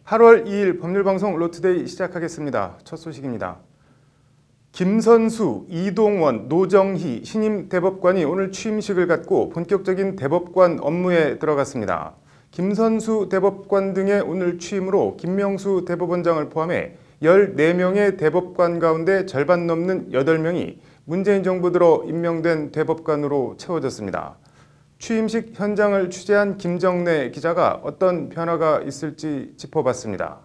8월 2일 법률방송 로투데이 시작하겠습니다. 첫 소식입니다. 김선수, 이동원, 노정희 신임 대법관이 오늘 취임식을 갖고 본격적인 대법관 업무에 들어갔습니다. 김선수 대법관 등의 오늘 취임으로 김명수 대법원장을 포함해 14명의 대법관 가운데 절반 넘는 8명이 문재인 정부 들어 임명된 대법관으로 채워졌습니다. 취임식 현장을 취재한 김정래 기자가 어떤 변화가 있을지 짚어봤습니다.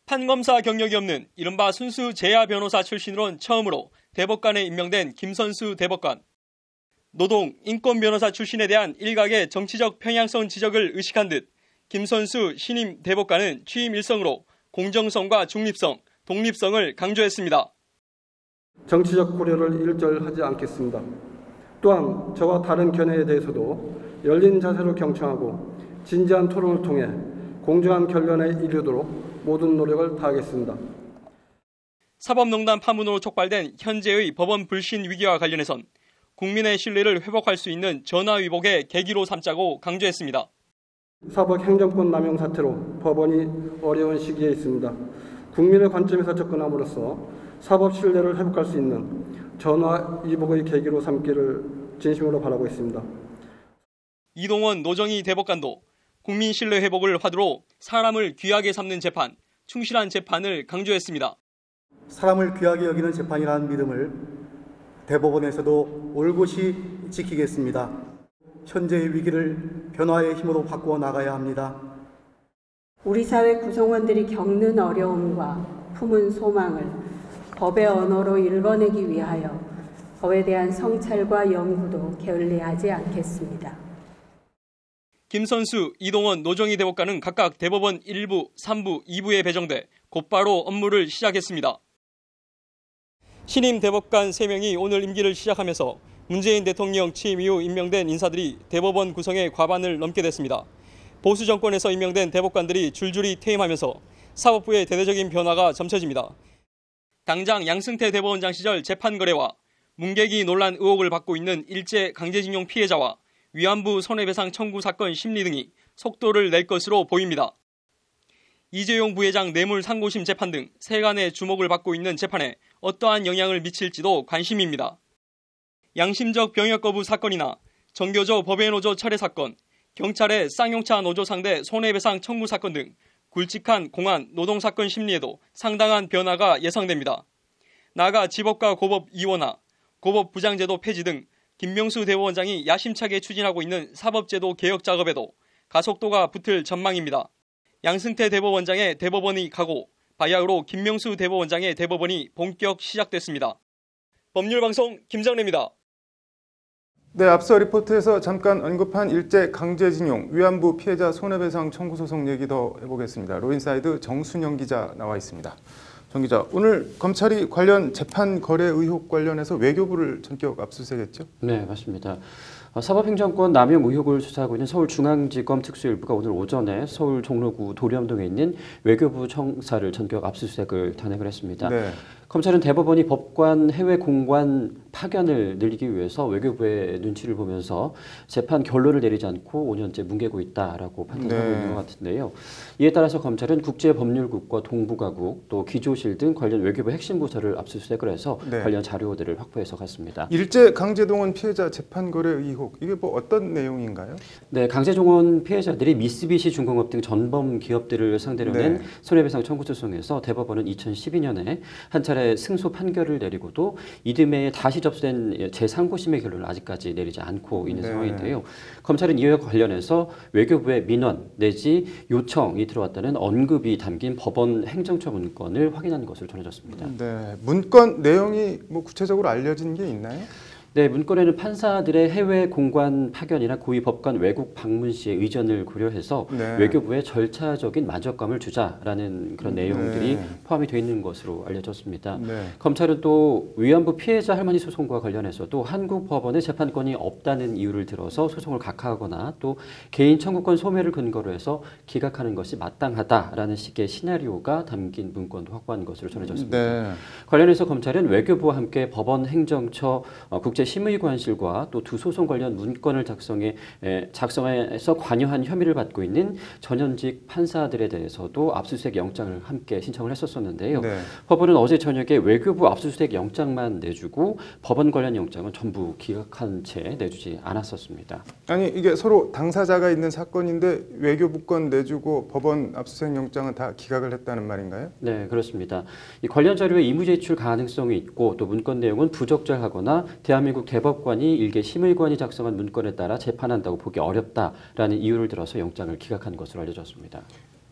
판검사 경력이 없는 이른바 순수 재야 변호사 출신으론 처음으로 대법관에 임명된 김선수 대법관. 노동, 인권 변호사 출신에 대한 일각의 정치적 편향성 지적을 의식한 듯 김선수 신임 대법관은 취임 일성으로 공정성과 중립성, 독립성을 강조했습니다. 정치적 고려를 일절하지 않겠습니다. 또한 저와 다른 견해에 대해서도 열린 자세로 경청하고 진지한 토론을 통해 공정한 결론에 이르도록 모든 노력을 다하겠습니다. 사법농단 파문으로 촉발된 현재의 법원 불신 위기와 관련해선 국민의 신뢰를 회복할 수 있는 전화위복의 계기로 삼자고 강조했습니다. 사법 행정권 남용 사태로 법원이 어려운 시기에 있습니다. 국민의 관점에서 접근함으로써 사법 신뢰를 회복할 수 있는 전화위복의 계기로 삼기를 진심으로 바라고 있습니다. 이동원, 노정희 대법관도 국민 신뢰 회복을 화두로 사람을 귀하게 삼는 재판, 충실한 재판을 강조했습니다. 사람을 귀하게 여기는 재판이라는 믿음을 대법원에서도 올곧이 지키겠습니다. 현재의 위기를 변화의 힘으로 바꾸어 나가야 합니다. 우리 사회 구성원들이 겪는 어려움과 품은 소망을 법의 언어로 읽어내기 위하여 법에 대한 성찰과 연구도 게을리하지 않겠습니다. 김선수, 이동원, 노정희 대법관은 각각 대법원 1부, 3부, 2부에 배정돼 곧바로 업무를 시작했습니다. 신임 대법관 3명이 오늘 임기를 시작하면서 문재인 대통령 취임 이후 임명된 인사들이 대법원 구성의 과반을 넘게 됐습니다. 보수 정권에서 임명된 대법관들이 줄줄이 퇴임하면서 사법부의 대대적인 변화가 점쳐집니다. 당장 양승태 대법원장 시절 재판 거래와 문계기 논란 의혹을 받고 있는 일제 강제징용 피해자와 위안부 손해배상 청구 사건 심리 등이 속도를 낼 것으로 보입니다. 이재용 부회장 뇌물 상고심 재판 등 세간의 주목을 받고 있는 재판에 어떠한 영향을 미칠지도 관심입니다. 양심적 병역 거부 사건이나 정교조 법외노조 철회 사건, 경찰의 쌍용차 노조 상대 손해배상 청구 사건 등 굵직한 공안, 노동사건 심리에도 상당한 변화가 예상됩니다. 나아가 지법과 고법 이원화, 고법 부장제도 폐지 등 김명수 대법원장이 야심차게 추진하고 있는 사법제도 개혁 작업에도 가속도가 붙을 전망입니다. 양승태 대법원장의 대법원이 가고 바야흐로 김명수 대법원장의 대법원이 본격 시작됐습니다. 법률방송 김정래입니다. 네, 앞서 리포트에서 잠깐 언급한 일제 강제징용, 위안부 피해자 손해배상 청구 소송 얘기 더 해보겠습니다. 로인사이드 정순영 기자 나와 있습니다. 정 기자, 오늘 검찰이 관련 재판 거래 의혹 관련해서 외교부를 전격 압수수색했죠? 네, 맞습니다. 사법행정권 남용 의혹을 수사하고 있는 서울중앙지검 특수일부가 오늘 오전에 서울 종로구 도련동에 있는 외교부 청사를 전격 압수수색을 단행을 했습니다. 네. 검찰은 대법원이 법관 해외 공관 파견을 늘리기 위해서 외교부의 눈치를 보면서 재판 결론을 내리지 않고 5년째 뭉개고 있다라고 판단하고 있는 것 같은데요. 이에 따라서 검찰은 국제법률국과 동북아국 또 기조실 등 관련 외교부 핵심 부서를 압수수색을 해서 관련 자료들을 확보해서 갔습니다. 일제 강제동원 피해자 재판 거래 의혹, 이게 뭐 어떤 내용인가요? 네, 강제동원 피해자들이 미쓰비시 중공업 등 전범 기업들을 상대로 낸 손해배상 청구 소송에서 대법원은 2012년에 한 차례 승소 판결을 내리고도 이듬해에 다시 접수된 제3고심의 결론을 아직까지 내리지 않고 있는 상황인데요. 검찰은 이와 관련해서 외교부의 민원 내지 요청이 들어왔다는 언급이 담긴 법원 행정처 문건을 확인한 것으로 전해졌습니다. 네, 문건 내용이 뭐 구체적으로 알려진 게 있나요? 네, 문건에는 판사들의 해외 공관 파견이나 고위 법관 외국 방문 시의 의전을 고려해서 외교부에 절차적인 만족감을 주자라는 그런 내용들이 포함이 되어 있는 것으로 알려졌습니다. 검찰은 또 위안부 피해자 할머니 소송과 관련해서도 한국 법원에 재판권이 없다는 이유를 들어서 소송을 각하하거나 또 개인 청구권 소멸을 근거로 해서 기각하는 것이 마땅하다라는 식의 시나리오가 담긴 문건도 확보한 것으로 전해졌습니다. 관련해서 검찰은 외교부와 함께 법원 행정처 국제 심의관실과 또 두 소송 관련 문건을 작성해서 관여한 혐의를 받고 있는 전현직 판사들에 대해서도 압수수색 영장을 함께 신청을 했었었는데요. 네. 법원은 어제 저녁에 외교부 압수수색 영장만 내주고 법원 관련 영장은 전부 기각한 채 내주지 않았었습니다. 아니 이게 서로 당사자가 있는 사건인데 외교부 건 내주고 법원 압수수색 영장은 다 기각을 했다는 말인가요? 네, 그렇습니다. 이 관련 자료에 임의 제출 가능성이 있고 또 문건 내용은 부적절하거나 대한민국 대법관이 일개 심의관이 작성한 문건에 따라 재판한다고 보기 어렵다라는 이유를 들어서 영장을 기각한 것으로 알려졌습니다.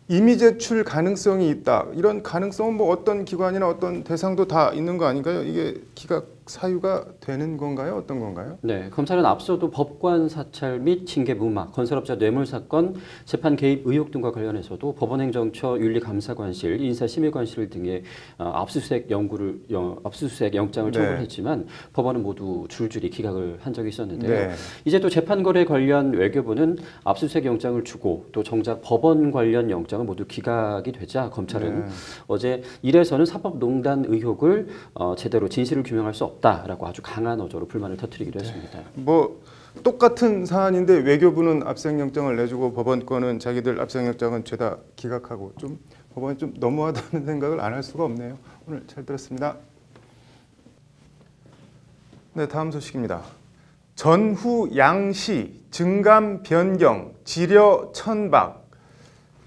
임의 제출 가능성이 있다. 이런 가능성은 뭐 어떤 기관이나 어떤 대상도 다 있는 거 아닌가요? 이게 기각 사유가 되는 건가요? 어떤 건가요? 네, 검찰은 앞서도 법관 사찰 및 징계 무마, 건설업자 뇌물 사건, 재판 개입 의혹 등과 관련해서도 법원행정처 윤리감사관실, 인사심의관실 등의 압수수색 영장을 청구했지만 법원은 모두 줄줄이 기각을 한 적이 있었는데요. 네. 이제 또 재판거래 관련 외교부는 압수수색 영장을 주고 또 정작 법원 관련 영장은 모두 기각이 되자 검찰은 어제 이래서는 사법농단 의혹을 제대로 진실을 규명할 수 없다라고 아주 강한 어조로 불만을 터뜨리기도 했습니다. 뭐 똑같은 사안인데 외교부는 압수영장을 내주고 법원 거는 자기들 압수영장은 죄다 기각하고 좀 법원이 좀 너무하다는 생각을 안 할 수가 없네요. 오늘 잘 들었습니다. 네, 다음 소식입니다. 전후 양시, 증감 변경, 지려 천박.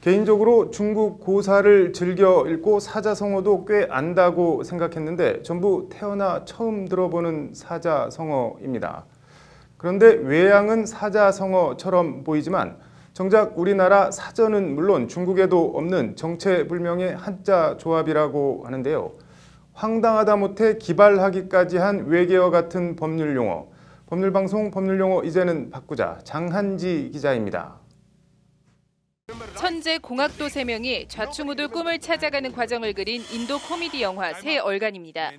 개인적으로 중국 고사를 즐겨 읽고 사자성어도 꽤 안다고 생각했는데 전부 태어나 처음 들어보는 사자성어입니다. 그런데 외양은 사자성어처럼 보이지만 정작 우리나라 사전은 물론 중국에도 없는 정체불명의 한자 조합이라고 하는데요. 황당하다 못해 기발하기까지 한 외계어 같은 법률용어. 법률방송 법률용어 이제는 바꾸자. 장한지 기자입니다. 천재 공학도 3명이 좌충우돌 꿈을 찾아가는 과정을 그린 인도 코미디 영화 새 얼간입니다.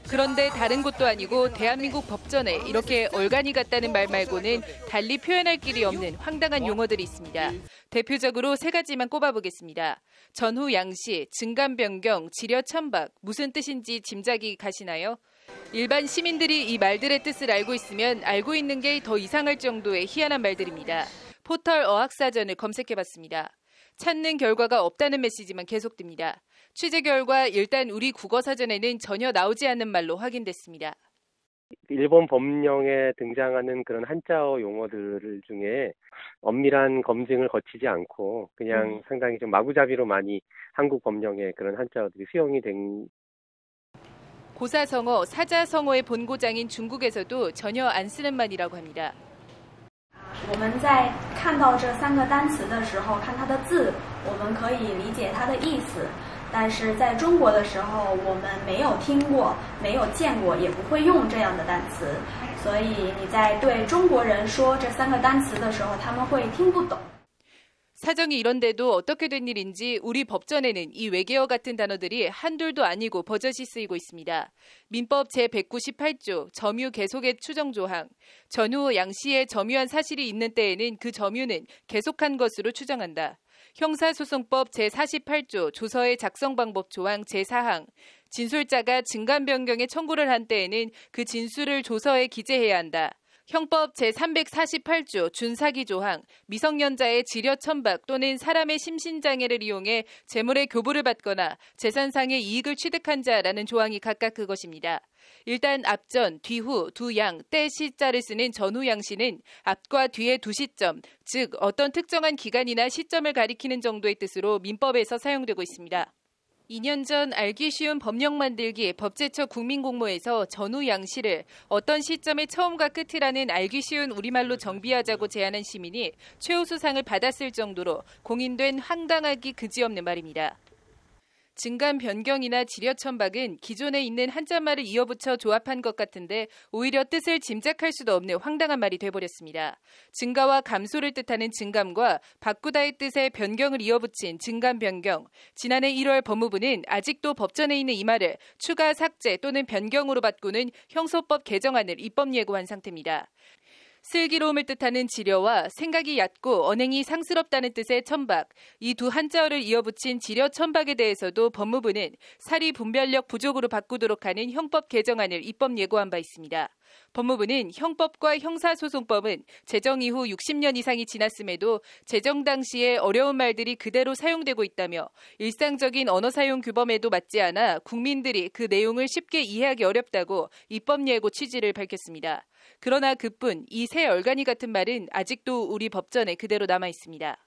그런데 다른 곳도 아니고 대한민국 법전에 이렇게 얼간이 같다는 말 말고는 달리 표현할 길이 없는 황당한 용어들이 있습니다. 대표적으로 3가지만 꼽아보겠습니다. 전후 양시, 증감 변경, 지려 천박, 무슨 뜻인지 짐작이 가시나요? 일반 시민들이 이 말들의 뜻을 알고 있으면 알고 있는 게 더 이상할 정도의 희한한 말들입니다. 포털 어학사전을 검색해봤습니다. 찾는 결과가 없다는 메시지만 계속됩니다. 취재 결과 일단 우리 국어사전에는 전혀 나오지 않는 말로 확인됐습니다. 일본 법령에 등장하는 그런 한자어 용어들 중에 엄밀한 검증을 거치지 않고 그냥 상당히 좀 마구잡이로 많이 한국 법령에 그런 한자어들이 수용이 된 고사성어, 사자성어의 본고장인 중국에서도 전혀 안 쓰는 말이라고 합니다. 我们在看到这3个单词的时候，看它的字，我们可以理解它的意思。但是在中国的时候，我们没有听过，没有见过，也不会用这样的单词。所以你在对中国人说这3个单词的时候，他们会听不懂。 사정이 이런데도 어떻게 된 일인지 우리 법전에는 이 외계어 같은 단어들이 한둘도 아니고 버젓이 쓰이고 있습니다. 민법 제198조 점유 계속의 추정조항. 전후 양씨의 점유한 사실이 있는 때에는 그 점유는 계속한 것으로 추정한다. 형사소송법 제48조 조서의 작성 방법 조항 제4항. 진술자가 증감 변경의 청구를 한 때에는 그 진술을 조서에 기재해야 한다. 형법 제348조 준사기 조항, 미성년자의 지려 천박 또는 사람의 심신장애를 이용해 재물의 교부를 받거나 재산상의 이익을 취득한 자라는 조항이 각각 그것입니다. 일단 앞전, 뒤후, 두양, 때, 시자를 쓰는 전후양시는 앞과 뒤의 두 시점, 즉 어떤 특정한 기간이나 시점을 가리키는 정도의 뜻으로 민법에서 사용되고 있습니다. 2년 전 알기 쉬운 법령 만들기 법제처 국민공모에서 전후 양시를 어떤 시점의 처음과 끝이라는 알기 쉬운 우리말로 정비하자고 제안한 시민이 최우수상을 받았을 정도로 공인된 황당하기 그지없는 말입니다. 증감 변경이나 지려천박은 기존에 있는 한자말을 이어붙여 조합한 것 같은데 오히려 뜻을 짐작할 수도 없는 황당한 말이 돼버렸습니다. 증가와 감소를 뜻하는 증감과 바꾸다의 뜻의 변경을 이어붙인 증감 변경. 지난해 1월 법무부는 아직도 법전에 있는 이 말을 추가 삭제 또는 변경으로 바꾸는 형소법 개정안을 입법 예고한 상태입니다. 슬기로움을 뜻하는 지려와 생각이 얕고 언행이 상스럽다는 뜻의 천박, 이 두 한자어를 이어붙인 지려천박에 대해서도 법무부는 사리 분별력 부족으로 바꾸도록 하는 형법 개정안을 입법 예고한 바 있습니다. 법무부는 형법과 형사소송법은 제정 이후 60년 이상이 지났음에도 제정 당시에 어려운 말들이 그대로 사용되고 있다며 일상적인 언어 사용 규범에도 맞지 않아 국민들이 그 내용을 쉽게 이해하기 어렵다고 입법 예고 취지를 밝혔습니다. 그러나 그뿐 이 새 얼간이 같은 말은 아직도 우리 법전에 그대로 남아 있습니다.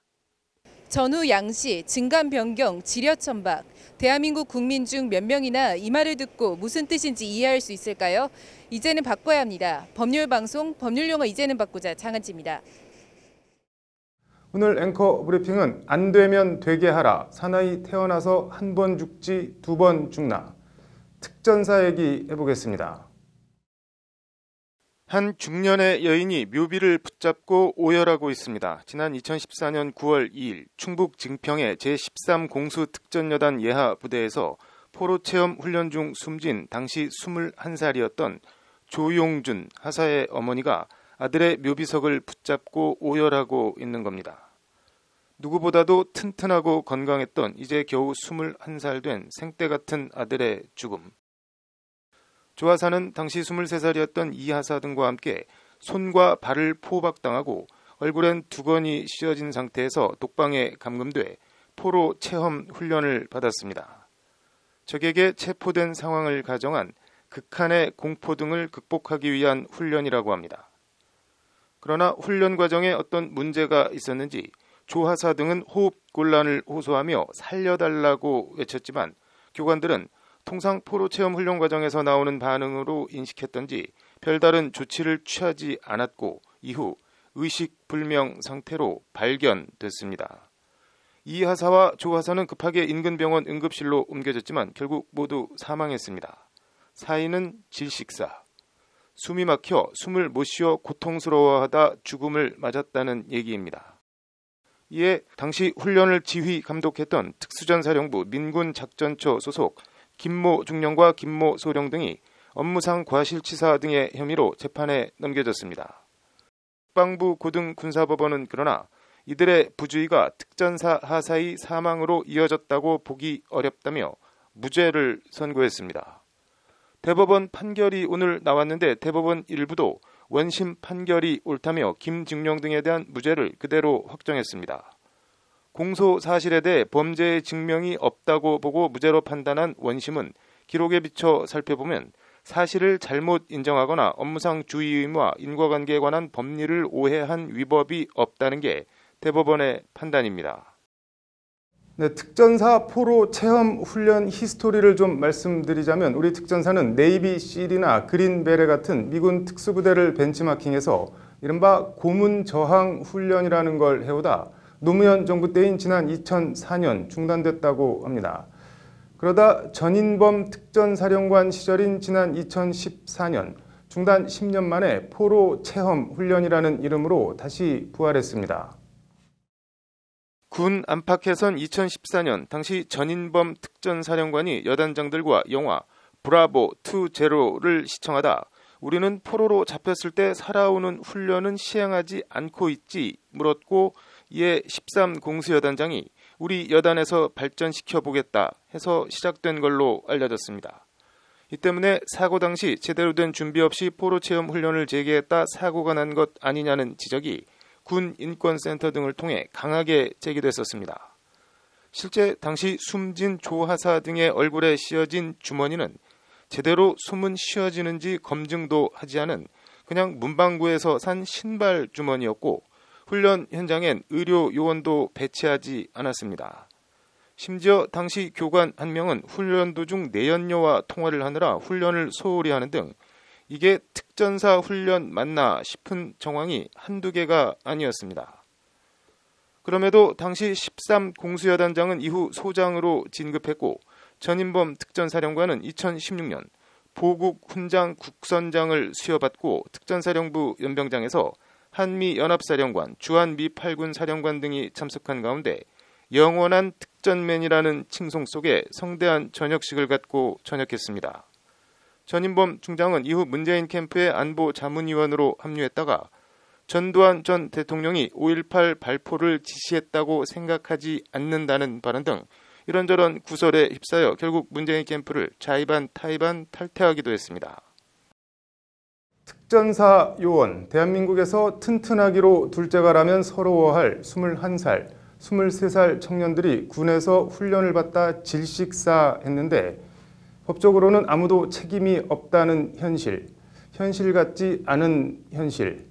전후 양시, 증감 변경, 지려천박. 대한민국 국민 중 몇 명이나 이 말을 듣고 무슨 뜻인지 이해할 수 있을까요? 이제는 바꿔야 합니다. 법률방송, 법률용어 이제는 바꾸자. 장한지입니다. 오늘 앵커 브리핑은 안 되면 되게 하라. 사나이 태어나서 한 번 죽지 두 번 죽나. 특전사 얘기 해보겠습니다. 한 중년의 여인이 묘비를 붙잡고 오열하고 있습니다. 지난 2014년 9월 2일 충북 증평의 제13 공수특전여단 예하 부대에서 포로체험 훈련 중 숨진 당시 21살이었던 조용준 하사의 어머니가 아들의 묘비석을 붙잡고 오열하고 있는 겁니다. 누구보다도 튼튼하고 건강했던 이제 겨우 21살 된 생떼 같은 아들의 죽음. 조 하사는 당시 23살이었던 이 하사 등과 함께 손과 발을 포박당하고 얼굴엔 두건이 씌어진 상태에서 독방에 감금돼 포로 체험 훈련을 받았습니다. 적에게 체포된 상황을 가정한 극한의 공포 등을 극복하기 위한 훈련이라고 합니다. 그러나 훈련 과정에 어떤 문제가 있었는지 조 하사 등은 호흡곤란을 호소하며 살려달라고 외쳤지만 교관들은 통상 포로체험 훈련 과정에서 나오는 반응으로 인식했던지 별다른 조치를 취하지 않았고 이후 의식불명 상태로 발견됐습니다. 이 하사와 조 하사는 급하게 인근 병원 응급실로 옮겨졌지만 결국 모두 사망했습니다. 사인은 질식사. 숨이 막혀 숨을 못 쉬어 고통스러워하다 죽음을 맞았다는 얘기입니다. 이에 당시 훈련을 지휘 감독했던 특수전사령부 민군작전처 소속 김모 중령과 김모 소령 등이 업무상 과실치사 등의 혐의로 재판에 넘겨졌습니다. 국방부 고등군사법원은 그러나 이들의 부주의가 특전사 하사의 사망으로 이어졌다고 보기 어렵다며 무죄를 선고했습니다. 대법원 판결이 오늘 나왔는데 대법원 일부도 원심 판결이 옳다며 김증령 등에 대한 무죄를 그대로 확정했습니다. 공소 사실에 대해 범죄의 증명이 없다고 보고 무죄로 판단한 원심은 기록에 비춰 살펴보면 사실을 잘못 인정하거나 업무상 주의 의무와 인과관계에 관한 법리를 오해한 위법이 없다는 게 대법원의 판단입니다. 네, 특전사 포로 체험 훈련 히스토리를 좀 말씀드리자면 우리 특전사는 네이비 실이나 그린베레 같은 미군 특수부대를 벤치마킹해서 이른바 고문 저항 훈련이라는 걸 해오다 노무현 정부 때인 지난 2004년 중단됐다고 합니다. 그러다 전인범 특전사령관 시절인 지난 2014년 중단 10년 만에 포로 체험 훈련이라는 이름으로 다시 부활했습니다. 군 안팎에선 2014년 당시 전인범 특전사령관이 여단장들과 영화 브라보 2제로를 시청하다 우리는 포로로 잡혔을 때 살아오는 훈련은 시행하지 않고 있지 물었고 이에 13 공수여단장이 우리 여단에서 발전시켜보겠다 해서 시작된 걸로 알려졌습니다. 이 때문에 사고 당시 제대로 된 준비 없이 포로체험 훈련을 재개했다 사고가 난 것 아니냐는 지적이 군 인권센터 등을 통해 강하게 제기됐었습니다. 실제 당시 숨진 조 하사 등의 얼굴에 씌어진 주머니는 제대로 숨은 쉬어지는지 검증도 하지 않은 그냥 문방구에서 산 신발 주머니였고 훈련 현장엔 의료 요원도 배치하지 않았습니다. 심지어 당시 교관 한 명은 훈련 도중 내연녀와 통화를 하느라 훈련을 소홀히 하는 등 이게 특전사 훈련 맞나 싶은 정황이 한두 개가 아니었습니다. 그럼에도 당시 13 공수여단장은 이후 소장으로 진급했고 전인범 특전사령관은 2016년 보국 훈장 국선장을 수여받고 특전사령부 연병장에서 한미연합사령관, 주한미 8군 사령관 등이 참석한 가운데 영원한 특전맨이라는 칭송 속에 성대한 저녁식을 갖고 전역했습니다. 전인범 중장은 이후 문재인 캠프의 안보 자문위원으로 합류했다가 전두환 전 대통령이 5.18 발포를 지시했다고 생각하지 않는다는 발언 등 이런저런 구설에 휩싸여 결국 문재인 캠프를 좌이반 타이반 탈퇴하기도 했습니다. 특전사 요원, 대한민국에서 튼튼하기로 둘째가라면 서러워할 21살, 23살 청년들이 군에서 훈련을 받다 질식사했는데 법적으로는 아무도 책임이 없다는 현실, 현실 같지 않은 현실.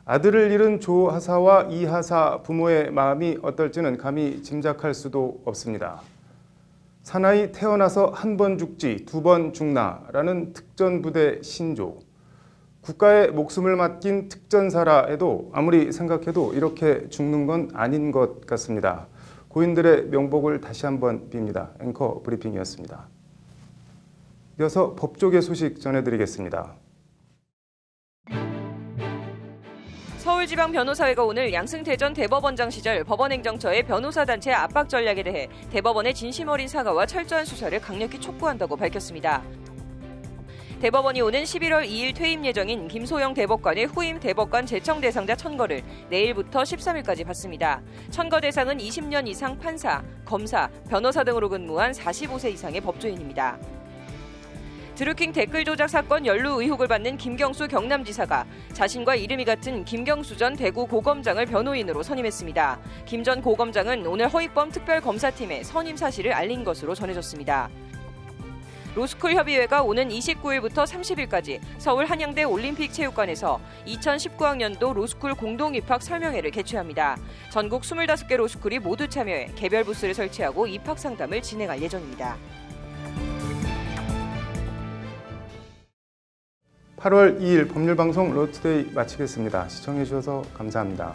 아들을 잃은 조 하사와 이 하사 부모의 마음이 어떨지는 감히 짐작할 수도 없습니다. 사나이 태어나서 한 번 죽지 두 번 죽나라는 특전부대 신조. 국가의 목숨을 맡긴 특전사라 해도 아무리 생각해도 이렇게 죽는 건 아닌 것 같습니다. 고인들의 명복을 다시 한번 빕니다. 앵커 브리핑이었습니다. 이어서 법조계 소식 전해드리겠습니다. 서울지방변호사회가 오늘 양승태 전 대법원장 시절 법원행정처의 변호사단체 압박 전략에 대해 대법원의 진심 어린 사과와 철저한 수사를 강력히 촉구한다고 밝혔습니다. 대법원이 오는 11월 2일 퇴임 예정인 김소영 대법관의 후임 대법관 제청 대상자 천거를 내일부터 13일까지 받습니다. 천거 대상은 20년 이상 판사, 검사, 변호사 등으로 근무한 45세 이상의 법조인입니다. 드루킹 댓글 조작 사건 연루 의혹을 받는 김경수 경남지사가 자신과 이름이 같은 김경수 전 대구 고검장을 변호인으로 선임했습니다. 김 전 고검장은 오늘 허익범 특별검사팀에 선임 사실을 알린 것으로 전해졌습니다. 로스쿨 협의회가 오는 29일부터 30일까지 서울 한양대 올림픽체육관에서 2019학년도 로스쿨 공동입학 설명회를 개최합니다. 전국 25개 로스쿨이 모두 참여해 개별 부스를 설치하고 입학 상담을 진행할 예정입니다. 8월 2일 법률방송 로투데이 마치겠습니다. 시청해주셔서 감사합니다.